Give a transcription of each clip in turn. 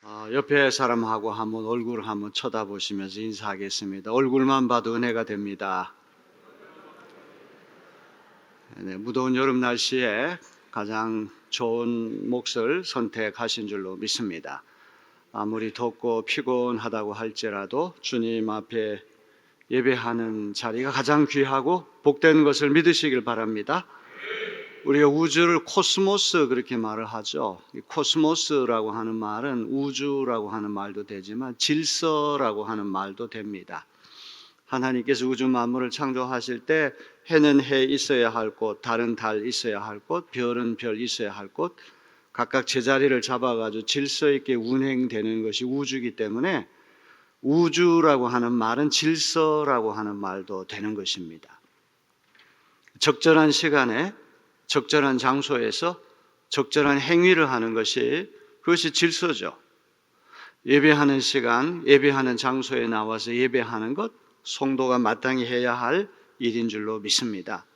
옆에 사람하고 한번 얼굴을 한번 쳐다보시면서 인사하겠습니다. 얼굴만 봐도 은혜가 됩니다. 네, 무더운 여름 날씨에 가장 좋은 몫을 선택하신 줄로 믿습니다. 아무리 덥고 피곤하다고 할지라도 주님 앞에 예배하는 자리가 가장 귀하고 복된 것을 믿으시길 바랍니다. 우리가 우주를 코스모스 그렇게 말을 하죠. 이 코스모스라고 하는 말은 우주라고 하는 말도 되지만 질서라고 하는 말도 됩니다. 하나님께서 우주 만물을 창조하실 때 해는 해 있어야 할 곳, 달은 달 있어야 할 곳, 별은 별 있어야 할 곳, 각각 제자리를 잡아가지고 질서 있게 운행되는 것이 우주이기 때문에 우주라고 하는 말은 질서라고 하는 말도 되는 것입니다. 적절한 시간에 적절한 장소에서 적절한 행위를 하는 것이 그것이 질서죠. 예배하는 시간, 예배하는 장소에 나와서 예배하는 것, 성도가 마땅히 해야 할 일인 줄로 믿습니다.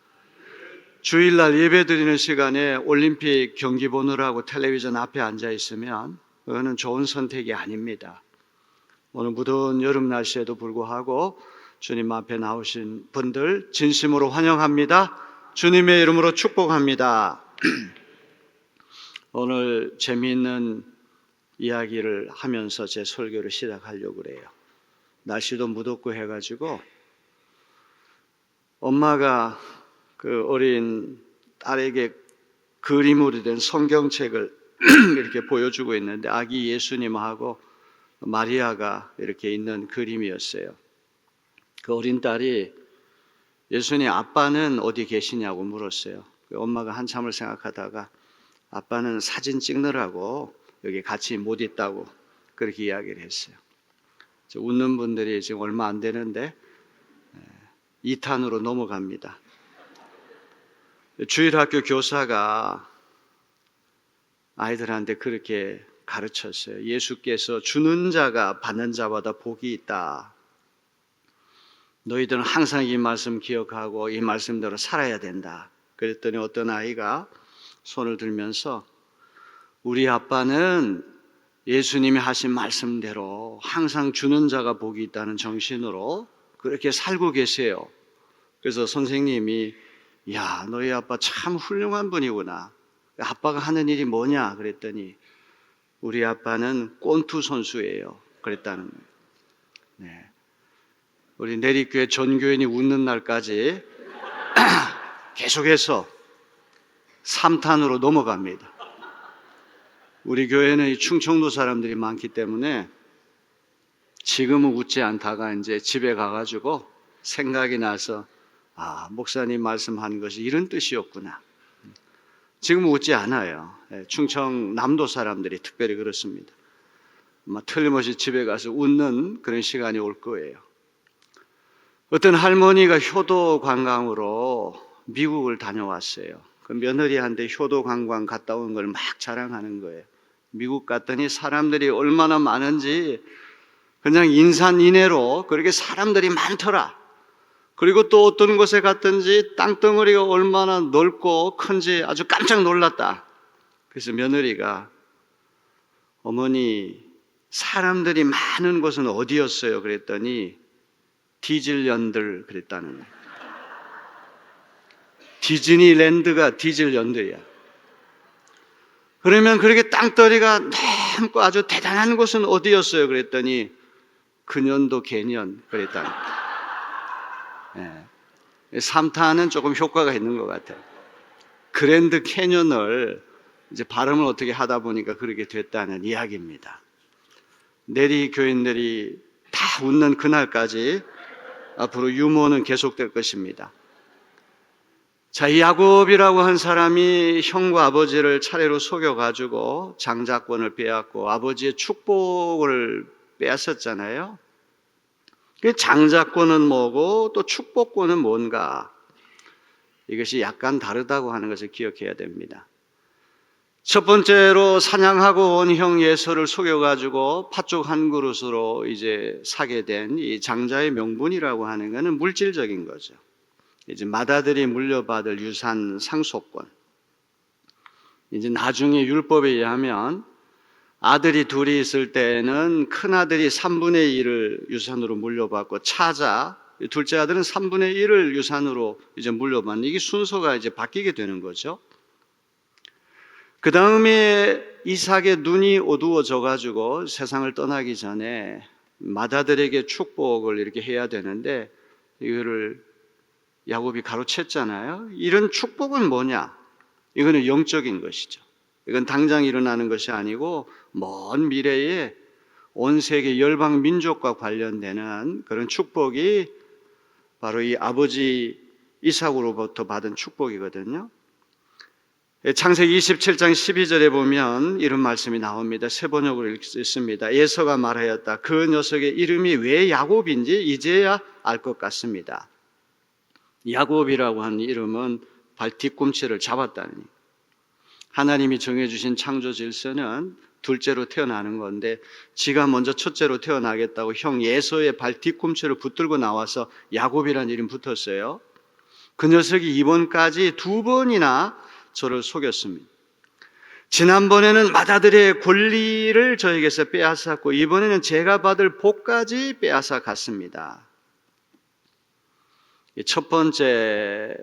주일날 예배드리는 시간에 올림픽 경기 보느라고 텔레비전 앞에 앉아 있으면 그거는 좋은 선택이 아닙니다. 오늘 무더운 여름 날씨에도 불구하고 주님 앞에 나오신 분들 진심으로 환영합니다. 주님의 이름으로 축복합니다. 오늘 재미있는 이야기를 하면서 제 설교를 시작하려고 그래요. 날씨도 무덥고 해가지고 엄마가 그 어린 딸에게 그림으로 된 성경책을 이렇게 보여주고 있는데 아기 예수님하고 마리아가 이렇게 있는 그림이었어요. 그 어린 딸이 예수님 아빠는 어디 계시냐고 물었어요. 엄마가 한참을 생각하다가 아빠는 사진 찍느라고 여기 같이 못 있다고 그렇게 이야기를 했어요. 웃는 분들이 지금 얼마 안 되는데 2탄으로 넘어갑니다. 주일학교 교사가 아이들한테 그렇게 가르쳤어요. 예수께서 주는 자가 받는 자보다 복이 있다. 너희들은 항상 이 말씀 기억하고 이 말씀대로 살아야 된다. 그랬더니 어떤 아이가 손을 들면서 우리 아빠는 예수님이 하신 말씀대로 항상 주는 자가 복이 있다는 정신으로 그렇게 살고 계세요. 그래서 선생님이 야, 너희 아빠 참 훌륭한 분이구나. 아빠가 하는 일이 뭐냐 그랬더니 우리 아빠는 꼰투 선수예요. 그랬다는 거예요. 네. 우리 내리교회 전교인이 웃는 날까지 계속해서 3탄으로 넘어갑니다. 우리 교회는 충청도 사람들이 많기 때문에 지금은 웃지 않다가 이제 집에 가가지고 생각이 나서 목사님 말씀한 것이 이런 뜻이었구나. 지금은 웃지 않아요. 충청남도 사람들이 특별히 그렇습니다. 틀림없이 집에 가서 웃는 그런 시간이 올 거예요. 어떤 할머니가 효도 관광으로 미국을 다녀왔어요. 그 며느리한테 효도 관광 갔다 온 걸 막 자랑하는 거예요. 미국 갔더니 사람들이 얼마나 많은지 그냥 인산인해로 그렇게 사람들이 많더라. 그리고 또 어떤 곳에 갔든지 땅덩어리가 얼마나 넓고 큰지 아주 깜짝 놀랐다. 그래서 며느리가 어머니 사람들이 많은 곳은 어디였어요? 그랬더니 디즐랜드 그랬다는 거예요. 디즈니랜드가 디즐랜드야. 그러면 그렇게 땅덩어리가 넓고 아주 대단한 곳은 어디였어요? 그랬더니 근현도 개년 그랬다는 거예요. 3탄은 조금 효과가 있는 것 같아요. 그랜드 캐년을 이제 발음을 어떻게 하다 보니까 그렇게 됐다는 이야기입니다. 내리 교인들이 다 웃는 그날까지 앞으로 유머는 계속될 것입니다. 자, 이 야곱이라고 한 사람이 형과 아버지를 차례로 속여가지고 장자권을 빼앗고 아버지의 축복을 빼앗았잖아요. 그 장자권은 뭐고 또 축복권은 뭔가? 이것이 약간 다르다고 하는 것을 기억해야 됩니다. 첫 번째로 사냥하고 온 형 예서를 속여가지고 팥죽 한 그릇으로 이제 사게 된 이 장자의 명분이라고 하는 것은 물질적인 거죠. 이제 맏아들이 물려받을 유산 상속권. 이제 나중에 율법에 의하면 아들이 둘이 있을 때는 큰 아들이 3분의 1을 유산으로 물려받고 차자 둘째 아들은 3분의 1을 유산으로 이제 물려받는 이게 순서가 이제 바뀌게 되는 거죠. 그 다음에 이삭의 눈이 어두워져 가지고 세상을 떠나기 전에 맏아들에게 축복을 이렇게 해야 되는데 이거를 야곱이 가로챘잖아요. 이런 축복은 뭐냐? 이거는 영적인 것이죠. 이건 당장 일어나는 것이 아니고 먼 미래에 온 세계 열방 민족과 관련되는 그런 축복이 바로 이 아버지 이삭으로부터 받은 축복이거든요. 창세기 27장 12절에 보면 이런 말씀이 나옵니다. 세 번역으로 읽습니다. 에서가 말하였다. 그 녀석의 이름이 왜 야곱인지 이제야 알 것 같습니다. 야곱이라고 하는 이름은 발 뒤꿈치를 잡았다는 얘기. 하나님이 정해주신 창조 질서는 둘째로 태어나는 건데 지가 먼저 첫째로 태어나겠다고 형 에서의 발 뒤꿈치를 붙들고 나와서 야곱이라는 이름 붙었어요. 그 녀석이 이번까지 2번이나 저를 속였습니다. 지난번에는 맏아들의 권리를 저에게서 빼앗았고 이번에는 제가 받을 복까지 빼앗아 갔습니다. 첫 번째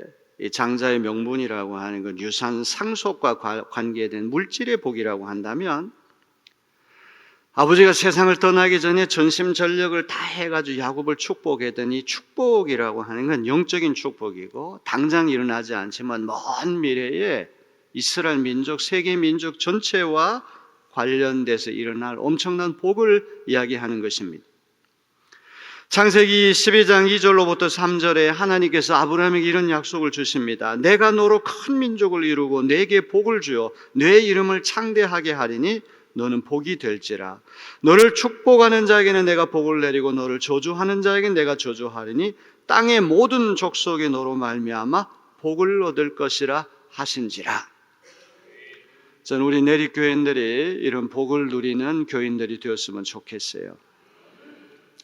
장자의 명분이라고 하는 건 유산 상속과 관계된 물질의 복이라고 한다면 아버지가 세상을 떠나기 전에 전심전력을 다 해가지고 야곱을 축복했더니 축복이라고 하는 건 영적인 축복이고 당장 일어나지 않지만 먼 미래에 이스라엘 민족, 세계 민족 전체와 관련돼서 일어날 엄청난 복을 이야기하는 것입니다. 창세기 12장 2절로부터 3절에 하나님께서 아브라함에게 이런 약속을 주십니다. 내가 너로 큰 민족을 이루고 내게 복을 주어 내 이름을 창대하게 하리니 너는 복이 될지라. 너를 축복하는 자에게는 내가 복을 내리고 너를 저주하는 자에게는 내가 저주하리니 땅의 모든 족속이 너로 말미암아 복을 얻을 것이라 하신지라. 저는 우리 내리교인들이 이런 복을 누리는 교인들이 되었으면 좋겠어요.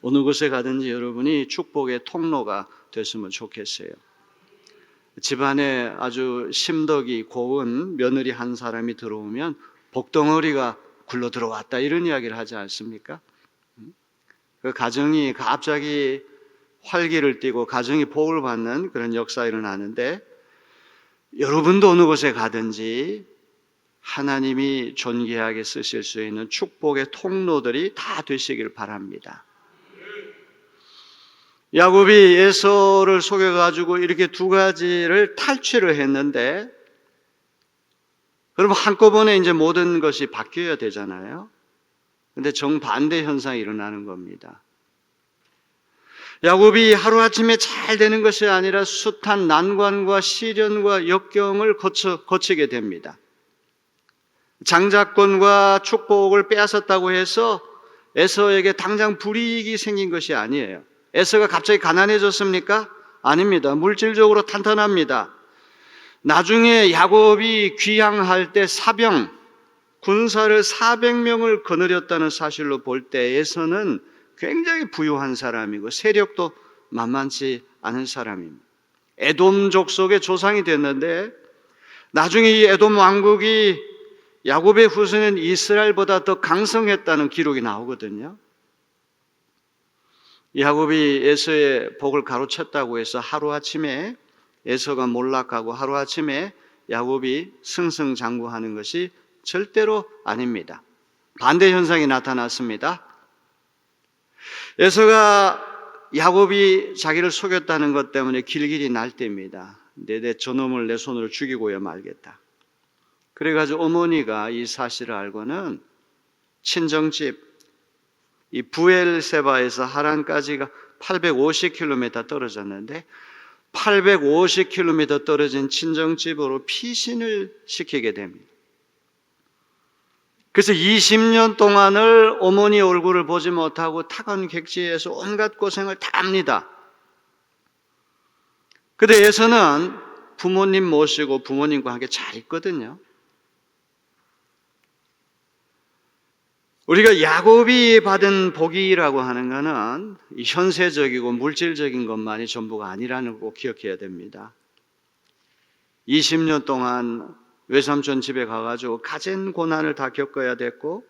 어느 곳에 가든지 여러분이 축복의 통로가 됐으면 좋겠어요. 집안에 아주 심덕이 고운 며느리 한 사람이 들어오면 복덩어리가 굴러 들어왔다 이런 이야기를 하지 않습니까? 그 가정이 갑자기 활기를 띠고 가정이 복을 받는 그런 역사가 일어나는데 여러분도 어느 곳에 가든지 하나님이 존귀하게 쓰실 수 있는 축복의 통로들이 다 되시길 바랍니다. 야곱이 에서를 속여가지고 이렇게 두 가지를 탈취를 했는데 그럼 한꺼번에 이제 모든 것이 바뀌어야 되잖아요. 근데 정반대 현상이 일어나는 겁니다. 야곱이 하루아침에 잘 되는 것이 아니라 숱한 난관과 시련과 역경을 거치게 됩니다. 장자권과 축복을 빼앗았다고 해서 에서에게 당장 불이익이 생긴 것이 아니에요. 에서가 갑자기 가난해졌습니까? 아닙니다. 물질적으로 탄탄합니다. 나중에 야곱이 귀향할 때 사병, 군사를 400명을 거느렸다는 사실로 볼 때 에서는 굉장히 부유한 사람이고 세력도 만만치 않은 사람입니다. 에돔 족속의 조상이 됐는데 나중에 이 에돔 왕국이 야곱의 후손인 이스라엘보다 더 강성했다는 기록이 나오거든요. 야곱이 에서의 복을 가로챘다고 해서 하루아침에 에서가 몰락하고 하루아침에 야곱이 승승장구하는 것이 절대로 아닙니다. 반대 현상이 나타났습니다. 에서가 야곱이 자기를 속였다는 것 때문에 길길이 날때입니다. 내 저놈을 내 손으로 죽이고야 말겠다. 그래가지고 어머니가 이 사실을 알고는 친정집 이 부엘세바에서 하란까지가 850km 떨어졌는데 850km 떨어진 친정집으로 피신을 시키게 됩니다. 그래서 20년 동안을 어머니 얼굴을 보지 못하고 타건객지에서 온갖 고생을 다 합니다. 근데 에서는 부모님 모시고 부모님과 함께 잘 있거든요. 우리가 야곱이 받은 복이라고 하는 것은 현세적이고 물질적인 것만이 전부가 아니라는 거 꼭 기억해야 됩니다. 20년 동안 외삼촌 집에 가가지고 가진 고난을 다 겪어야 됐고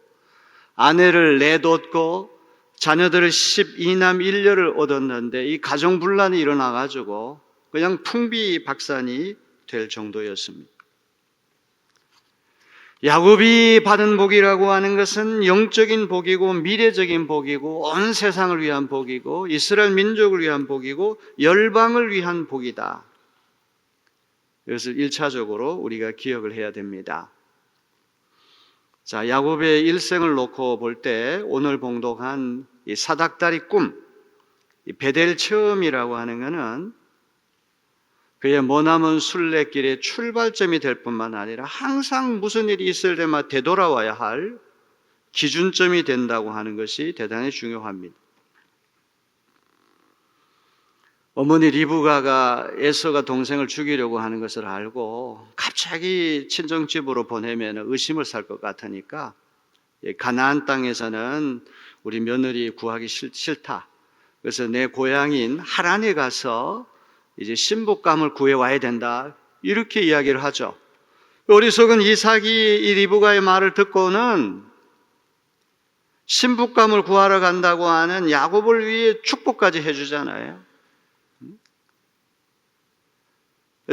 아내를 내뒀고 자녀들을 12남 1녀를 얻었는데 이 가정 분란이 일어나 가지고 그냥 풍비박산이 될 정도였습니다. 야곱이 받은 복이라고 하는 것은 영적인 복이고 미래적인 복이고 온 세상을 위한 복이고 이스라엘 민족을 위한 복이고 열방을 위한 복이다. 이것을 1차적으로 우리가 기억을 해야 됩니다. 자, 야곱의 일생을 놓고 볼 때 오늘 봉독한 이 사닥다리 꿈, 이 베델 처음이라고 하는 것은 그의 머나먼 순례길의 출발점이 될 뿐만 아니라 항상 무슨 일이 있을 때마다 되돌아와야 할 기준점이 된다고 하는 것이 대단히 중요합니다. 어머니 리브가가 에서가 동생을 죽이려고 하는 것을 알고 갑자기 친정집으로 보내면 의심을 살 것 같으니까 가나안 땅에서는 우리 며느리 구하기 싫다. 그래서 내 고향인 하란에 가서 이제 신부감을 구해와야 된다. 이렇게 이야기를 하죠. 어리석은 이삭이 이 리브가의 말을 듣고는 신부감을 구하러 간다고 하는 야곱을 위해 축복까지 해주잖아요.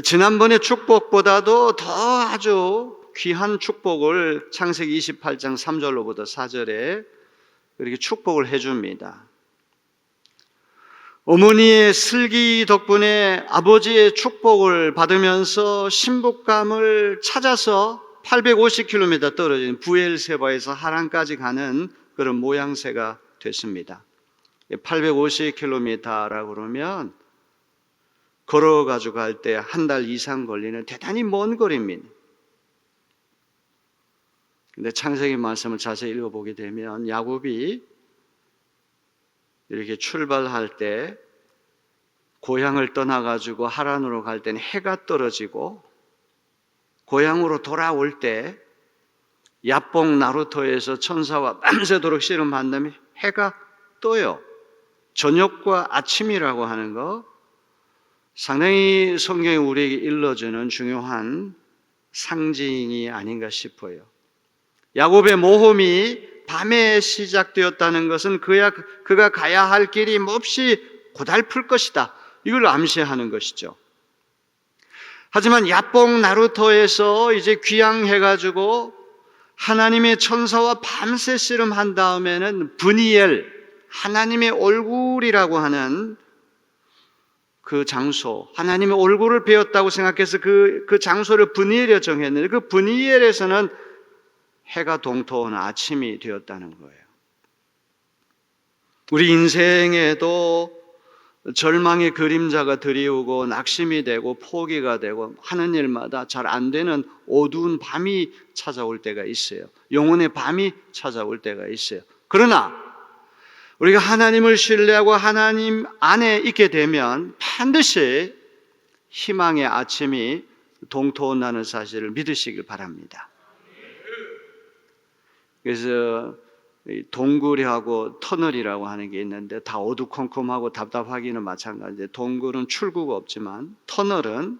지난번의 축복보다도 더 아주 귀한 축복을 창세기 28장 3절로부터 4절에 그렇게 축복을 해줍니다. 어머니의 슬기 덕분에 아버지의 축복을 받으면서 신부감을 찾아서 850km 떨어진 부엘세바에서 하란까지 가는 그런 모양새가 됐습니다. 850km라고 그러면 걸어가지고 갈 때 한 달 이상 걸리는 대단히 먼 거리입니다. 근데 창세기 말씀을 자세히 읽어보게 되면 야곱이 이렇게 출발할 때 고향을 떠나가지고 하란으로 갈 때는 해가 떨어지고 고향으로 돌아올 때 야뽕 나루터에서 천사와 밤새도록 씨름한 다음에 해가 떠요. 저녁과 아침이라고 하는 거 상당히 성경이 우리에게 일러주는 중요한 상징이 아닌가 싶어요. 야곱의 모험이 밤에 시작되었다는 것은 그가 가야 할 길이 몹시 고달플 것이다. 이걸 암시하는 것이죠. 하지만 야뽕 나루터에서 이제 귀향해가지고 하나님의 천사와 밤새 씨름한 다음에는 브니엘, 하나님의 얼굴이라고 하는 그 장소, 하나님의 얼굴을 배웠다고 생각해서 그 장소를 브니엘에 정했는데 그 브니엘에서는 해가 동토온 아침이 되었다는 거예요. 우리 인생에도 절망의 그림자가 드리우고 낙심이 되고 포기가 되고 하는 일마다 잘 안 되는 어두운 밤이 찾아올 때가 있어요. 영혼의 밤이 찾아올 때가 있어요. 그러나 우리가 하나님을 신뢰하고 하나님 안에 있게 되면 반드시 희망의 아침이 동토온다는 사실을 믿으시길 바랍니다. 그래서 동굴하고 터널이라고 하는 게 있는데 다 어두컴컴하고 답답하기는 마찬가지인데 동굴은 출구가 없지만 터널은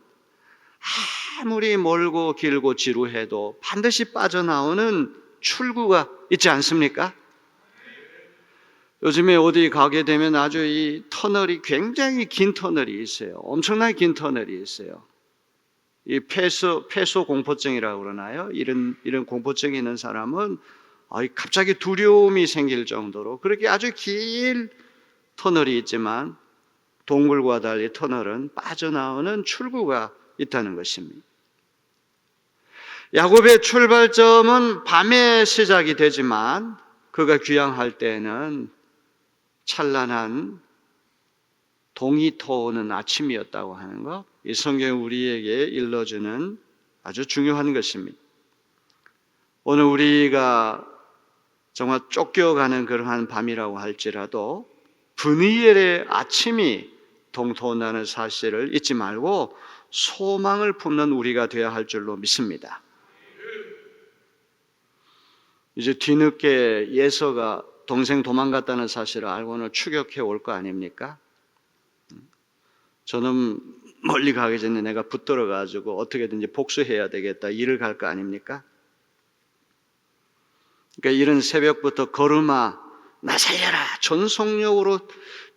아무리 멀고 길고 지루해도 반드시 빠져나오는 출구가 있지 않습니까? 요즘에 어디 가게 되면 아주 이 터널이 굉장히 긴 터널이 있어요. 엄청나게 긴 터널이 있어요. 이 폐소 공포증이라고 그러나요? 이런 공포증이 있는 사람은 갑자기 두려움이 생길 정도로 그렇게 아주 긴 터널이 있지만 동굴과 달리 터널은 빠져나오는 출구가 있다는 것입니다. 야곱의 출발점은 밤에 시작이 되지만 그가 귀향할 때는 찬란한 동이 터오는 아침이었다고 하는 것, 이 성경이 우리에게 일러주는 아주 중요한 것입니다. 오늘 우리가 정말 쫓겨가는 그러한 밤이라고 할지라도 브니엘의 아침이 동토온다는 사실을 잊지 말고 소망을 품는 우리가 되어야 할 줄로 믿습니다. 이제 뒤늦게 예서가 동생 도망갔다는 사실을 알고는 추격해 올 거 아닙니까? 저는 멀리 가기 전에 내가 붙들어 가지고 어떻게든지 복수해야 되겠다, 일을 갈 거 아닙니까? 그러니까 이른 새벽부터 걸음아 나 살려라 전속력으로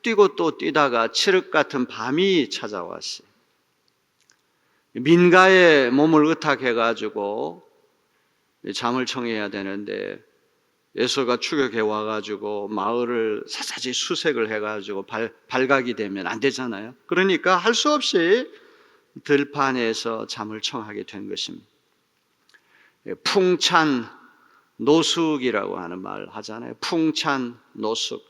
뛰고 또 뛰다가 칠흑 같은 밤이 찾아왔어요. 민가에 몸을 의탁해가지고 잠을 청해야 되는데 예수가 추격해 와가지고 마을을 샅샅이 수색을 해가지고 발각이 되면 안 되잖아요. 그러니까 할 수 없이 들판에서 잠을 청하게 된 것입니다. 풍찬 노숙이라고 하는 말 하잖아요. 풍찬 노숙.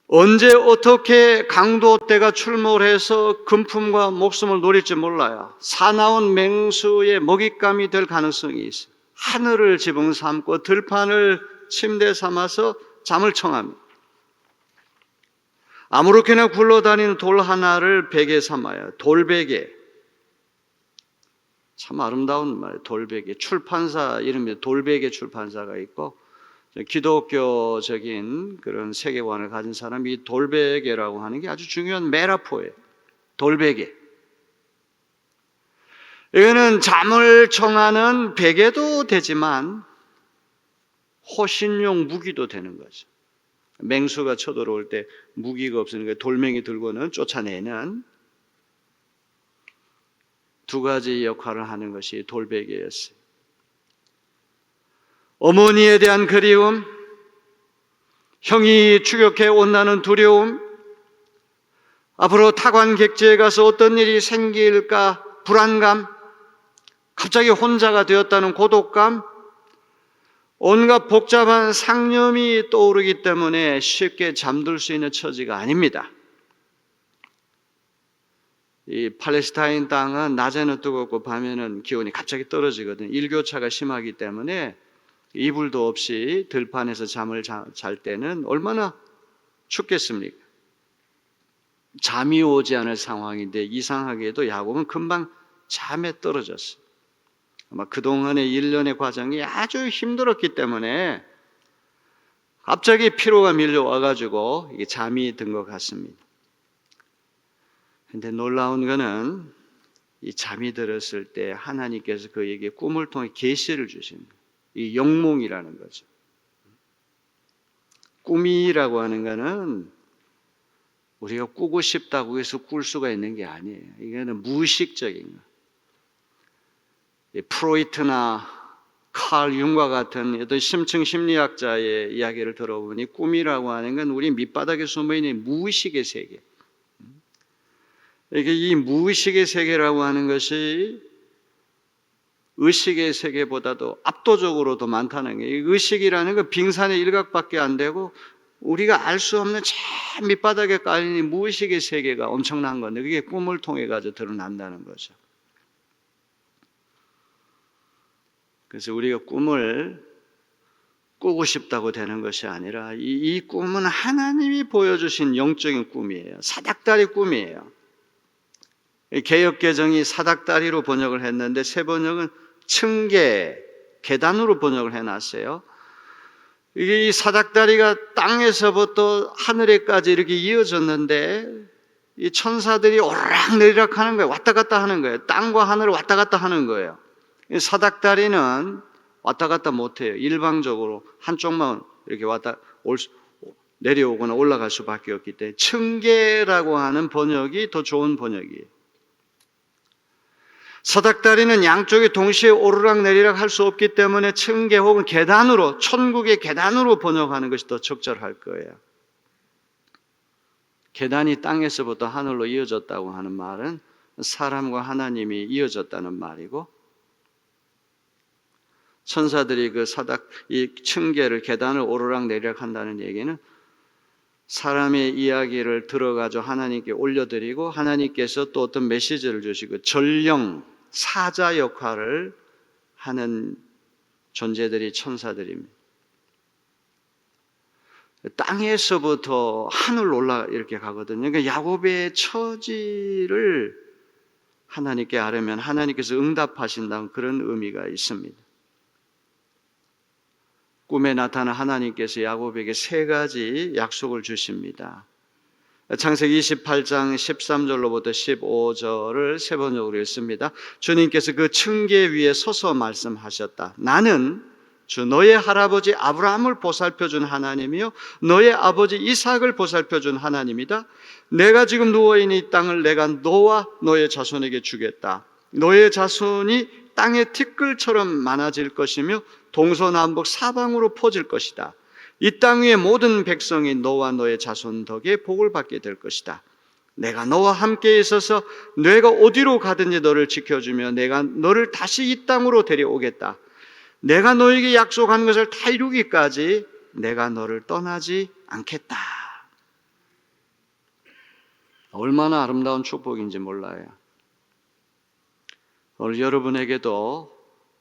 언제 어떻게 강도떼가 출몰 해서 금품과 목숨을 노릴지 몰라요. 사나운 맹수의 먹잇감이 될 가능성이 있어요. 하늘을 지붕 삼고 들판을 침대 삼아서 잠을 청합니다. 아무렇게나 굴러다니는 돌 하나를 베개 삼아요. 돌베개. 참 아름다운 말이에요. 돌베개. 출판사 이름이 돌베개 출판사가 있고 기독교적인 그런 세계관을 가진 사람이 이 돌베개라고 하는 게 아주 중요한 메타포예요. 돌베개. 이거는 잠을 청하는 베개도 되지만 호신용 무기도 되는 거죠. 맹수가 쳐들어올 때 무기가 없으니까 돌멩이 들고는 쫓아내는 두 가지 역할을 하는 것이 돌베개였어요. 어머니에 대한 그리움, 형이 추격해 온다는 두려움, 앞으로 타관객지에 가서 어떤 일이 생길까 불안감, 갑자기 혼자가 되었다는 고독감, 온갖 복잡한 상념이 떠오르기 때문에 쉽게 잠들 수 있는 처지가 아닙니다. 이 팔레스타인 땅은 낮에는 뜨겁고 밤에는 기온이 갑자기 떨어지거든요. 일교차가 심하기 때문에 이불도 없이 들판에서 잠을 잘 때는 얼마나 춥겠습니까? 잠이 오지 않을 상황인데 이상하게도 야곱은 금방 잠에 떨어졌어요. 아마 그동안의 일련의 과정이 아주 힘들었기 때문에 갑자기 피로가 밀려와가지고 이게 잠이 든 것 같습니다. 그런데 놀라운 것은 이 잠이 들었을 때 하나님께서 그에게 꿈을 통해 계시를 주십니다. 이 영몽이라는 거죠. 꿈이라고 하는 것은 우리가 꾸고 싶다고 해서 꿀 수가 있는 게 아니에요. 이거는 무의식적인 거. 프로이트나 칼 융과 같은 어떤 심층 심리학자의 이야기를 들어보니 꿈이라고 하는 건 우리 밑바닥에 숨어있는 무의식의 세계. 이게 이 무의식의 세계라고 하는 것이 의식의 세계보다도 압도적으로 더 많다는 거예요. 의식이라는 건 빙산의 일각밖에 안 되고 우리가 알 수 없는 저 밑바닥에 깔린 무의식의 세계가 엄청난 건데 그게 꿈을 통해 가지고 드러난다는 거죠. 그래서 우리가 꿈을 꾸고 싶다고 되는 것이 아니라 이 꿈은 하나님이 보여주신 영적인 꿈이에요. 사닥다리 꿈이에요. 개역개정이 사닥다리로 번역을 했는데 새 번역은 층계, 계단으로 번역을 해놨어요. 이게 이 사닥다리가 땅에서부터 하늘에까지 이렇게 이어졌는데 이 천사들이 오르락내리락 하는 거예요. 왔다 갔다 하는 거예요. 땅과 하늘을 왔다 갔다 하는 거예요. 이 사닥다리는 왔다 갔다 못해요. 일방적으로 한쪽만 이렇게 내려오거나 올라갈 수밖에 없기 때문에 층계라고 하는 번역이 더 좋은 번역이에요. 사닥다리는 양쪽이 동시에 오르락내리락 할 수 없기 때문에 층계 혹은 계단으로, 천국의 계단으로 번역하는 것이 더 적절할 거예요. 계단이 땅에서부터 하늘로 이어졌다고 하는 말은 사람과 하나님이 이어졌다는 말이고, 천사들이 이 층계를, 계단을 오르락내리락 한다는 얘기는 사람의 이야기를 들어가지고 하나님께 올려드리고 하나님께서 또 어떤 메시지를 주시고 전령, 사자 역할을 하는 존재들이 천사들입니다. 땅에서부터 하늘로 이렇게 가거든요. 그러니까 야곱의 처지를 하나님께 아뢰면 하나님께서 응답하신다는 그런 의미가 있습니다. 꿈에 나타난 하나님께서 야곱에게 세 가지 약속을 주십니다. 창세기 28장 13절로부터 15절을 세 번역으로 읽습니다. 주님께서 그 층계 위에 서서 말씀하셨다. 나는 주 너의 할아버지 아브라함을 보살펴준 하나님이요 너의 아버지 이삭을 보살펴준 하나님이다. 내가 지금 누워있는 이 땅을 내가 너와 너의 자손에게 주겠다. 너의 자손이 땅의 티끌처럼 많아질 것이며 동서남북 사방으로 퍼질 것이다. 이 땅 위의 모든 백성이 너와 너의 자손 덕에 복을 받게 될 것이다. 내가 너와 함께 있어서 내가 어디로 가든지 너를 지켜주며 내가 너를 다시 이 땅으로 데려오겠다. 내가 너에게 약속한 것을 다 이루기까지 내가 너를 떠나지 않겠다. 얼마나 아름다운 축복인지 몰라요. 오늘 여러분에게도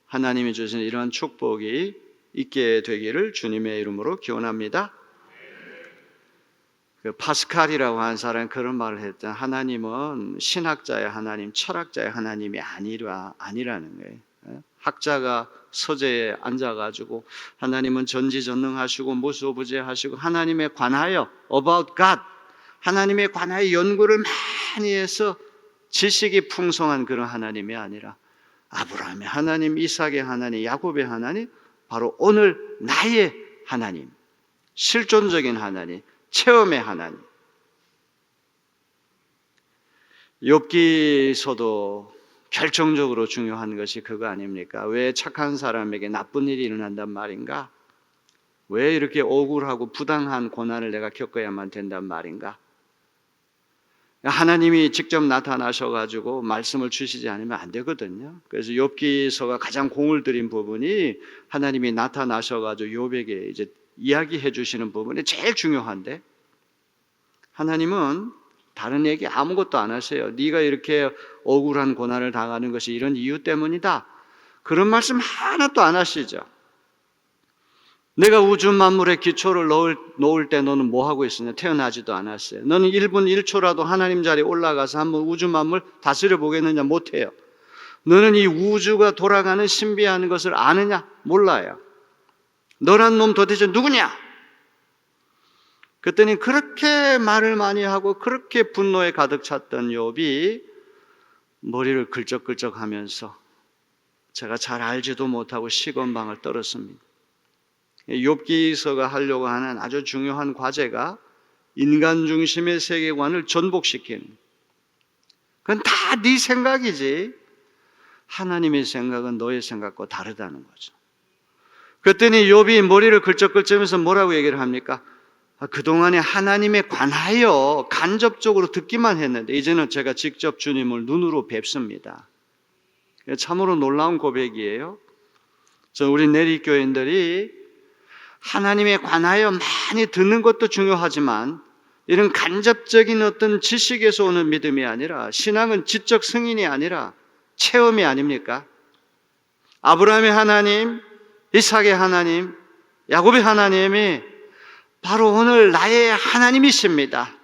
하나님이 주신 이러한 축복이 있게 되기를 주님의 이름으로 기원합니다. 그 파스칼이라고 하는 사람이 그런 말을 했잖아요. 하나님은 신학자의 하나님, 철학자의 하나님이 아니라는 거예요. 학자가 서재에 앉아가지고 하나님은 전지전능하시고 무소부재하시고 하나님에 관하여 about God, 하나님에 관하여 연구를 많이 해서 지식이 풍성한 그런 하나님이 아니라 아브라함의 하나님, 이삭의 하나님, 야곱의 하나님, 바로 오늘 나의 하나님, 실존적인 하나님, 체험의 하나님. 욥기서도 결정적으로 중요한 것이 그거 아닙니까? 왜 착한 사람에게 나쁜 일이 일어난단 말인가? 왜 이렇게 억울하고 부당한 고난을 내가 겪어야만 된단 말인가? 하나님이 직접 나타나셔가지고 말씀을 주시지 않으면 안 되거든요. 그래서 욥기서가 가장 공을 들인 부분이 하나님이 나타나셔가지고 욥에게 이제 이야기해 주시는 부분이 제일 중요한데, 하나님은 다른 얘기 아무것도 안 하세요. 네가 이렇게 억울한 고난을 당하는 것이 이런 이유 때문이다, 그런 말씀 하나도 안 하시죠. 내가 우주 만물의 기초를 놓을 때 너는 뭐 하고 있었냐? 태어나지도 않았어요. 너는 1분 1초라도 하나님 자리에 올라가서 한번 우주 만물 다스려 보겠느냐? 못해요. 너는 이 우주가 돌아가는 신비한 것을 아느냐? 몰라요. 너란 놈 도대체 누구냐? 그랬더니 그렇게 말을 많이 하고 그렇게 분노에 가득 찼던 욥이 머리를 긁적긁적 하면서 제가 잘 알지도 못하고 시건방을 떨었습니다. 욥기서가 하려고 하는 아주 중요한 과제가 인간 중심의 세계관을 전복시키는, 그건 다 네 생각이지 하나님의 생각은 너의 생각과 다르다는 거죠. 그랬더니 욥이 머리를 긁적긁적하면서 뭐라고 얘기를 합니까? 그동안에 하나님에 관하여 간접적으로 듣기만 했는데 이제는 제가 직접 주님을 눈으로 뵙습니다. 참으로 놀라운 고백이에요. 우리 내리교인들이 하나님에 관하여 많이 듣는 것도 중요하지만 이런 간접적인 어떤 지식에서 오는 믿음이 아니라, 신앙은 지적 승인이 아니라 체험이 아닙니까? 아브라함의 하나님, 이삭의 하나님, 야곱의 하나님이 바로 오늘 나의 하나님이십니다.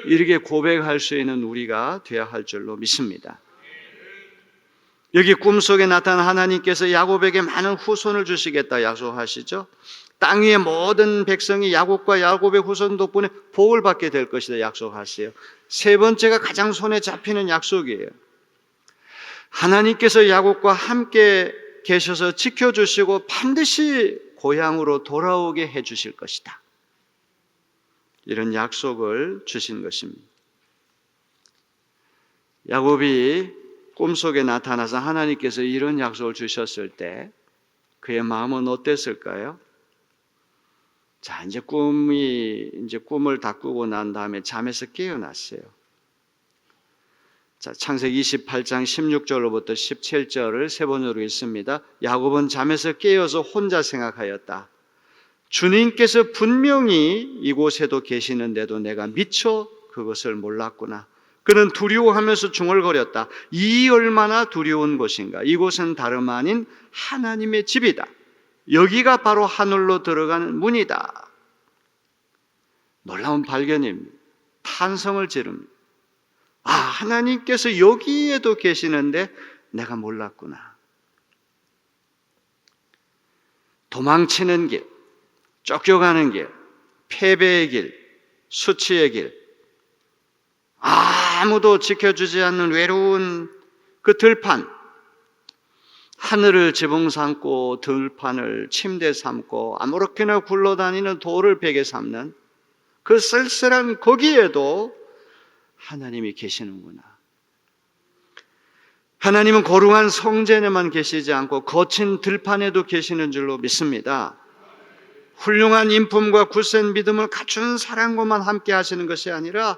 이렇게 고백할 수 있는 우리가 되어야 할 줄로 믿습니다. 여기 꿈속에 나타난 하나님께서 야곱에게 많은 후손을 주시겠다 약속하시죠. 땅 위의 모든 백성이 야곱과 야곱의 후손 덕분에 복을 받게 될 것이다 약속하세요. 세 번째가 가장 손에 잡히는 약속이에요. 하나님께서 야곱과 함께 계셔서 지켜주시고 반드시 고향으로 돌아오게 해주실 것이다. 이런 약속을 주신 것입니다. 야곱이 꿈속에 나타나서 하나님께서 이런 약속을 주셨을 때 그의 마음은 어땠을까요? 자, 이제 꿈을 다 꾸고 난 다음에 잠에서 깨어났어요. 자, 창세기 28장 16절로부터 17절을 세 번으로 읽습니다. 야곱은 잠에서 깨어서 혼자 생각하였다. 주님께서 분명히 이곳에도 계시는데도 내가 미처 그것을 몰랐구나. 그는 두려워하면서 중얼거렸다. 이 얼마나 두려운 곳인가. 이곳은 다름 아닌 하나님의 집이다. 여기가 바로 하늘로 들어가는 문이다. 놀라운 발견입니다. 탄성을 지릅니다. 아, 하나님께서 여기에도 계시는데 내가 몰랐구나. 도망치는 길, 쫓겨가는 길, 패배의 길, 수치의 길, 아무도 지켜주지 않는 외로운 그 들판, 하늘을 지붕 삼고 들판을 침대 삼고 아무렇게나 굴러다니는 돌을 베개 삼는 그 쓸쓸한 거기에도 하나님이 계시는구나. 하나님은 거룩한 성전에만 계시지 않고 거친 들판에도 계시는 줄로 믿습니다. 훌륭한 인품과 굳센 믿음을 갖춘 사람과만 함께 하시는 것이 아니라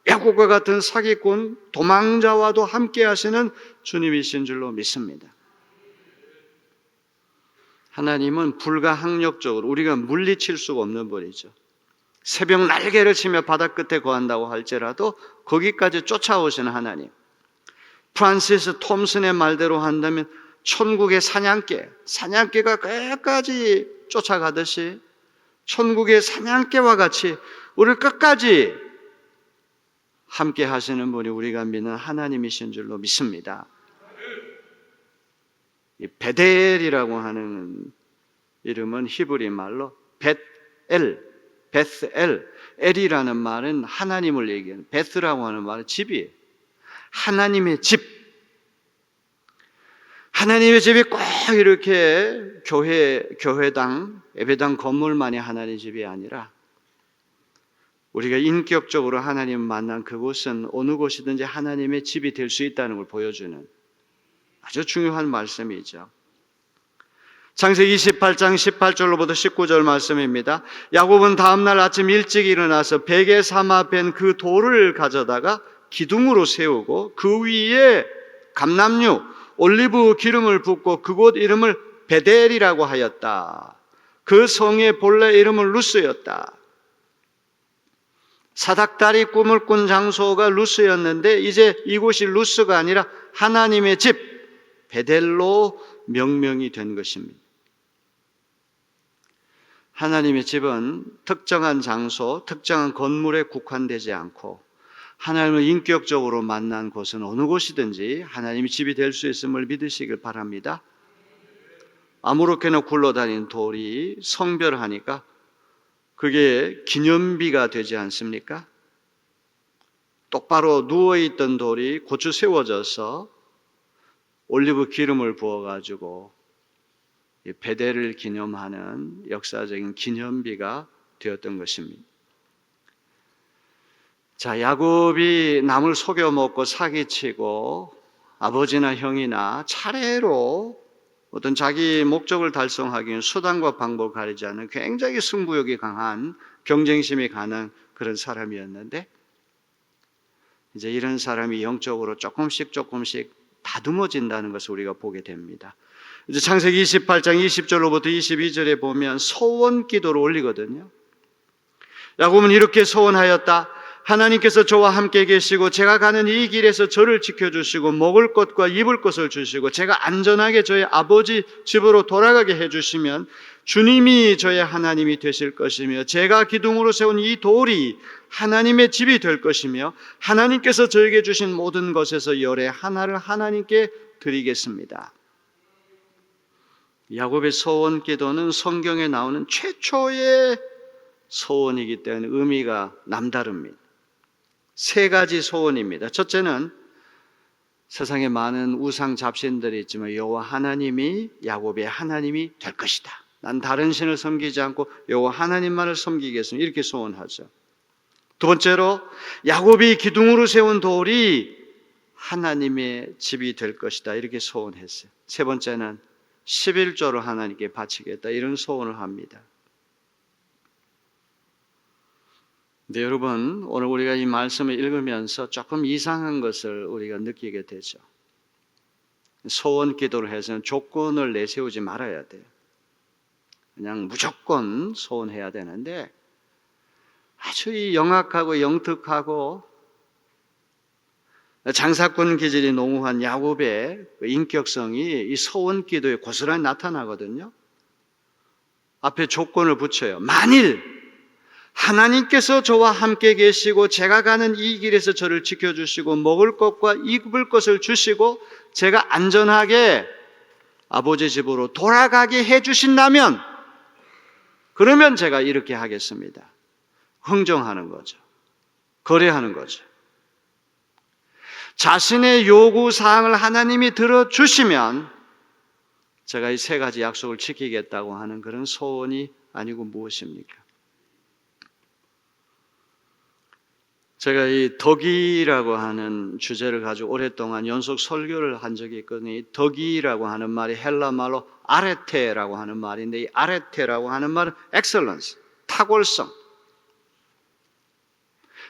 야곱과 같은 사기꾼, 도망자와도 함께 하시는 주님이신 줄로 믿습니다. 하나님은 불가항력적으로 우리가 물리칠 수가 없는 분이죠. 새벽 날개를 치며 바다 끝에 거한다고 할지라도 거기까지 쫓아오시는 하나님. 프란시스 톰슨의 말대로 한다면 천국의 사냥개가 끝까지 쫓아가듯이 천국의 사냥개와 같이 우리를 끝까지 함께 하시는 분이 우리가 믿는 하나님이신 줄로 믿습니다. 이 베델이라고 하는 이름은 히브리 말로 베스엘, 엘이라는 말은 하나님을 얘기하는, 베스라고 하는 말은 집이에요. 하나님의 집. 하나님의 집이 꼭 이렇게 교회당, 예배당 건물만이 하나님의 집이 아니라 우리가 인격적으로 하나님을 만난 그곳은 어느 곳이든지 하나님의 집이 될 수 있다는 걸 보여주는 아주 중요한 말씀이죠. 창세기 28장 18절로부터 19절 말씀입니다. 야곱은 다음날 아침 일찍 일어나서 베개 삼아 벤 그 돌을 가져다가 기둥으로 세우고 그 위에 감람류, 올리브 기름을 붓고 그곳 이름을 베델이라고 하였다. 그 성의 본래 이름은 루스였다. 사닥다리 꿈을 꾼 장소가 루스였는데 이제 이곳이 루스가 아니라 하나님의 집 베델로 명명이 된 것입니다. 하나님의 집은 특정한 장소, 특정한 건물에 국한되지 않고 하나님을 인격적으로 만난 곳은 어느 곳이든지 하나님의 집이 될 수 있음을 믿으시길 바랍니다. 아무렇게나 굴러다니는 돌이 성별하니까 그게 기념비가 되지 않습니까? 똑바로 누워있던 돌이 고추 세워져서 올리브 기름을 부어가지고 베델을 기념하는 역사적인 기념비가 되었던 것입니다. 자, 야곱이 남을 속여 먹고 사기치고 아버지나 형이나 차례로 어떤 자기 목적을 달성하기 위한 수단과 방법을 가리지 않는 굉장히 승부욕이 강한 경쟁심이 강한 그런 사람이었는데 이제 이런 사람이 영적으로 조금씩 다듬어진다는 것을 우리가 보게 됩니다. 이제 창세기 28장 20절로부터 22절에 보면 소원 기도를 올리거든요. 야곱은 이렇게 소원하였다. 하나님께서 저와 함께 계시고 제가 가는 이 길에서 저를 지켜주시고 먹을 것과 입을 것을 주시고 제가 안전하게 저희 아버지 집으로 돌아가게 해주시면 주님이 저의 하나님이 되실 것이며 제가 기둥으로 세운 이 돌이 하나님의 집이 될 것이며 하나님께서 저에게 주신 모든 것에서 열의 하나를 하나님께 드리겠습니다. 야곱의 소원 기도는 성경에 나오는 최초의 소원이기 때문에 의미가 남다릅니다. 세 가지 소원입니다. 첫째는 세상에 많은 우상 잡신들이 있지만 여호와 하나님이 야곱의 하나님이 될 것이다. 난 다른 신을 섬기지 않고 여호와 하나님만을 섬기겠습니다. 이렇게 소원하죠. 두 번째로 야곱이 기둥으로 세운 돌이 하나님의 집이 될 것이다. 이렇게 소원했어요. 세 번째는 11조로 하나님께 바치겠다. 이런 소원을 합니다. 네, 여러분, 오늘 우리가 이 말씀을 읽으면서 조금 이상한 것을 우리가 느끼게 되죠. 소원 기도를 해서는 조건을 내세우지 말아야 돼요. 그냥 무조건 소원해야 되는데 아주 이 영악하고 영특하고 장사꾼 기질이 농후한 야곱의 인격성이 이 소원 기도에 고스란히 나타나거든요. 앞에 조건을 붙여요. 만일 하나님께서 저와 함께 계시고 제가 가는 이 길에서 저를 지켜주시고 먹을 것과 입을 것을 주시고 제가 안전하게 아버지 집으로 돌아가게 해주신다면 그러면 제가 이렇게 하겠습니다. 흥정하는 거죠. 거래하는 거죠. 자신의 요구사항을 하나님이 들어주시면 제가 이 세 가지 약속을 지키겠다고 하는 그런 소원이 아니고 무엇입니까? 제가 이 덕이라고 하는 주제를 가지고 오랫동안 연속 설교를 한 적이 있거든요. 이 덕이라고 하는 말이 헬라 말로 아레테라고 하는 말인데, 이 아레테라고 하는 말은 excellence, 탁월성.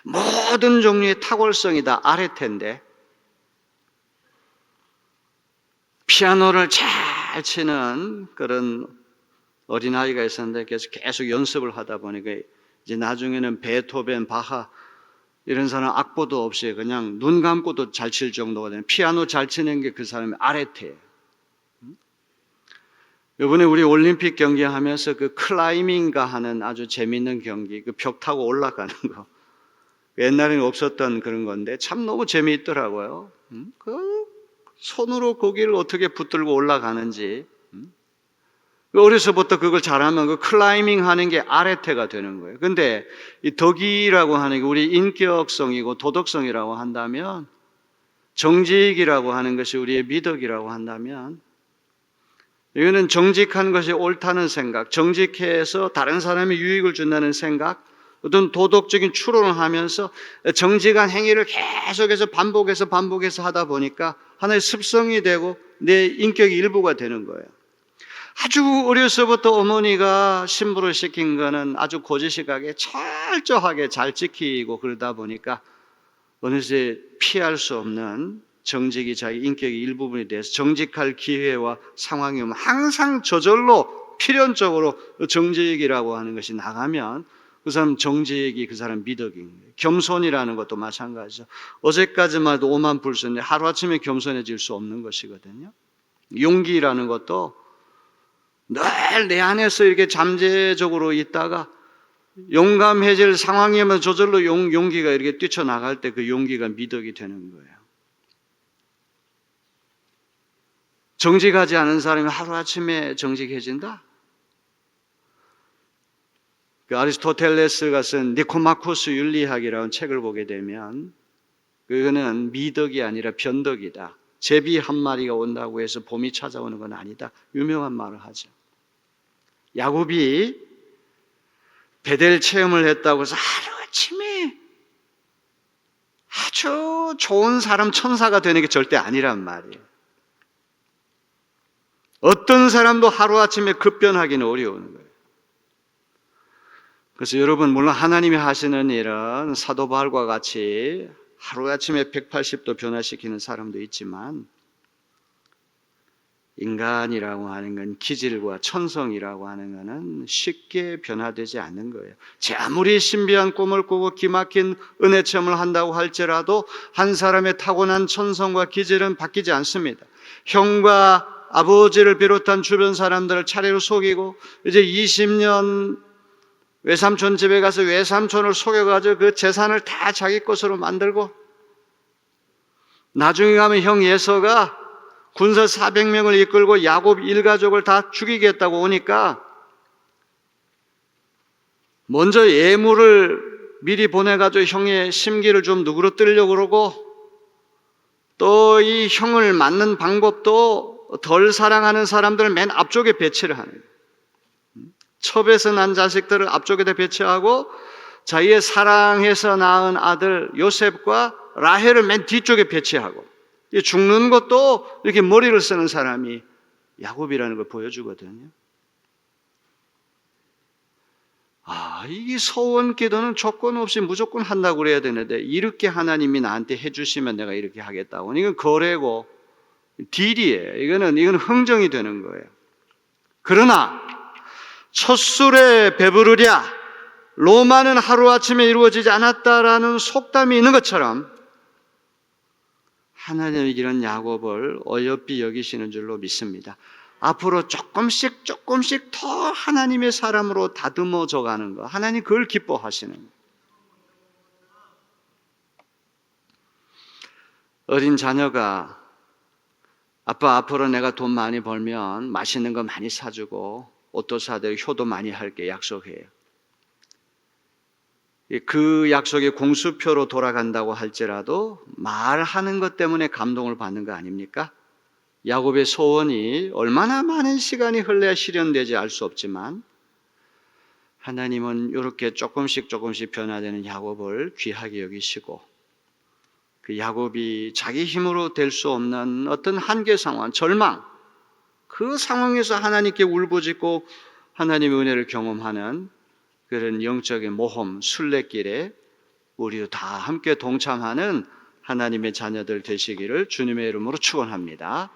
모든 종류의 탁월성이 다 아레테인데, 피아노를 잘 치는 그런 어린아이가 있었는데 계속 연습을 하다 보니까 이제 나중에는 베토벤, 바하 이런 사람 악보도 없이 그냥 눈 감고도 잘 칠 정도가 되는, 피아노 잘 치는 게 그 사람의 아레테예요. 이번에 우리 올림픽 경기하면서 그 클라이밍가 하는 아주 재미있는 경기, 그 벽 타고 올라가는 거, 옛날에는 없었던 그런 건데 참 너무 재미있더라고요. 그 손으로 고기를 어떻게 붙들고 올라가는지, 어려서부터 그걸 잘하면 그 클라이밍 하는 게 아레테가 되는 거예요. 근데 이 덕이라고 하는 게 우리 인격성이고 도덕성이라고 한다면, 정직이라고 하는 것이 우리의 미덕이라고 한다면, 이거는 정직한 것이 옳다는 생각, 정직해서 다른 사람의 유익을 준다는 생각, 어떤 도덕적인 추론을 하면서 정직한 행위를 계속해서 반복해서 하다 보니까 하나의 습성이 되고 내 인격의 일부가 되는 거예요. 아주 어려서부터 어머니가 신부를 시킨 거는 아주 고지식하게 철저하게 잘 지키고 그러다 보니까 어느새 피할 수 없는 정직이 자기 인격의 일부분이 돼서 정직할 기회와 상황이 오면 항상 저절로 필연적으로 정직이라고 하는 것이 나가면 그 사람 정직이 그 사람 미덕인 거예요. 겸손이라는 것도 마찬가지죠. 어제까지만 해도 오만불선인데 하루아침에 겸손해질 수 없는 것이거든요. 용기라는 것도 늘 내 안에서 이렇게 잠재적으로 있다가 용감해질 상황이 오면 저절로 용기가 이렇게 뛰쳐나갈 때 그 용기가 미덕이 되는 거예요. 정직하지 않은 사람이 하루아침에 정직해진다? 그 아리스토텔레스가 쓴 니코마코스 윤리학이라는 책을 보게 되면 그거는 미덕이 아니라 변덕이다. 제비 한 마리가 온다고 해서 봄이 찾아오는 건 아니다. 유명한 말을 하죠. 야곱이 베델 체험을 했다고 해서 하루아침에 아주 좋은 사람, 천사가 되는 게 절대 아니란 말이에요. 어떤 사람도 하루아침에 급변하기는 어려운 거예요. 그래서 여러분, 물론 하나님이 하시는 일은 사도 바울과 같이 하루아침에 180도 변화시키는 사람도 있지만, 인간이라고 하는 건, 기질과 천성이라고 하는 것은 쉽게 변화되지 않는 거예요. 제 아무리 신비한 꿈을 꾸고 기막힌 은혜 체험을 한다고 할지라도 한 사람의 타고난 천성과 기질은 바뀌지 않습니다. 형과 아버지를 비롯한 주변 사람들을 차례로 속이고, 이제 20년 외삼촌 집에 가서 외삼촌을 속여가지고 그 재산을 다 자기 것으로 만들고, 나중에 가면 형 예서가 군사 400명을 이끌고 야곱 일가족을 다 죽이겠다고 오니까 먼저 예물을 미리 보내가지고 형의 심기를 좀 누그러뜨리려고 그러고, 또 이 형을 맞는 방법도 덜 사랑하는 사람들을 맨 앞쪽에 배치를 하는 거예요. 첩에서 난 자식들을 앞쪽에다 배치하고 자기의 사랑해서 낳은 아들 요셉과 라헬을 맨 뒤쪽에 배치하고, 죽는 것도 이렇게 머리를 쓰는 사람이 야곱이라는 걸 보여주거든요. 이 소원 기도는 조건 없이 무조건 한다고 그래야 되는데, 이렇게 하나님이 나한테 해주시면 내가 이렇게 하겠다고. 이건 거래고 딜이에요. 이건 흥정이 되는 거예요. 그러나 첫술에 배부르랴, 로마는 하루아침에 이루어지지 않았다라는 속담이 있는 것처럼 하나님은 이런 야곱을 어여삐 여기시는 줄로 믿습니다. 앞으로 조금씩 더 하나님의 사람으로 다듬어져 가는 거, 하나님 그걸 기뻐하시는 거예요. 어린 자녀가 아빠, 앞으로 내가 돈 많이 벌면 맛있는 거 많이 사주고 옷도 사들고 효도 많이 할게 약속해요. 그 약속이 공수표로 돌아간다고 할지라도 말하는 것 때문에 감동을 받는 거 아닙니까? 야곱의 소원이 얼마나 많은 시간이 흘러야 실현되지 알 수 없지만 하나님은 이렇게 조금씩 변화되는 야곱을 귀하게 여기시고 그 야곱이 자기 힘으로 될 수 없는 어떤 한계 상황, 절망, 그 상황에서 하나님께 울부짖고 하나님의 은혜를 경험하는 그런 영적인 모험, 순례길에 우리도 다 함께 동참하는 하나님의 자녀들 되시기를 주님의 이름으로 축원합니다.